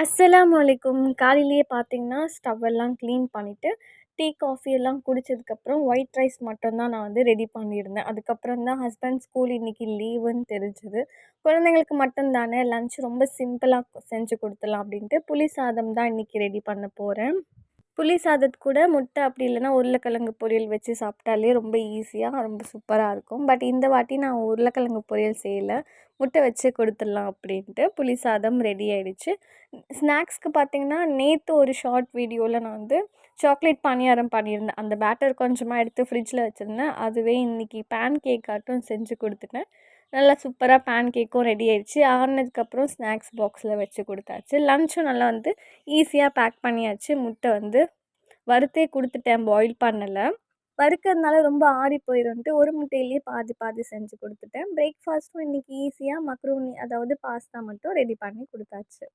அஸ்ஸலாமு அலைக்கும். காலையிலேயே பார்த்தீங்கன்னா, ஸ்டவ் எல்லாம் கிளீன் பண்ணிட்டு, டீ, காஃபி எல்லாம் குடிச்சதுக்கப்புறம் ஒயிட் ரைஸ் மட்டும் தான் நான் ரெடி பண்ணியிருந்தேன். அதுக்கப்புறம் தான் ஹஸ்பண்ட் ஸ்கூல் இன்னைக்கு லீவுன்னு தெரிஞ்சது. குழந்தைங்களுக்கு மட்டும் தானே லஞ்ச் ரொம்ப சிம்பிளா செஞ்சு குடுத்துடலாம் அப்படின்ட்டு, புளி சாதம் தான் இன்னைக்கு ரெடி பண்ண போறேன். புளி சாதத்து கூட முட்டை அப்படி இல்லைன்னா உருளைக்கிழங்கு பொரியல் வச்சு சாப்பிட்டாலே ரொம்ப ஈஸியாக ரொம்ப சூப்பராக இருக்கும். பட் இந்த வாட்டி நான் உருளைக்கிழங்கு பொரியல் செய்யலை, முட்டை வச்சு கொடுத்துடலாம் அப்படின்ட்டு புளி சாதம் ரெடி ஆயிடுச்சு. ஸ்நாக்ஸ்க்கு பார்த்தீங்கன்னா, நேற்று ஒரு ஷார்ட் வீடியோவில் நான் சாக்லேட் பணியாரம் பண்ணியிருந்தேன். அந்த பேட்டர் கொஞ்சமாக எடுத்து ஃப்ரிட்ஜில் வச்சுருந்தேன். அதுவே இன்றைக்கி பேன் கேக்காட்டும் செஞ்சு கொடுத்துட்டேன். நல்லா சூப்பராக பேன் கேக்கும் ரெடி ஆயிடுச்சு. ஆறுனதுக்கப்புறம் ஸ்நாக்ஸ் பாக்ஸில் வச்சு கொடுத்தாச்சு. லஞ்சும் நல்லா ஈஸியாக பேக் பண்ணியாச்சு. முட்டை வறுத்தே குடுத்துட்டேன், பாயில் பண்ணல. வறுக்கிறதுனால ரொம்ப ஆறி போயிருன்ட்டு ஒரு முட்டையிலேயே பாதி பாதி செஞ்சு குடுத்துட்டேன். பிரேக்ஃபாஸ்ட்டும் இன்னைக்கு ஈஸியா மக்ரூனி அதாவது பாஸ்தா மட்டும் ரெடி பண்ணி குடுத்தாச்சு.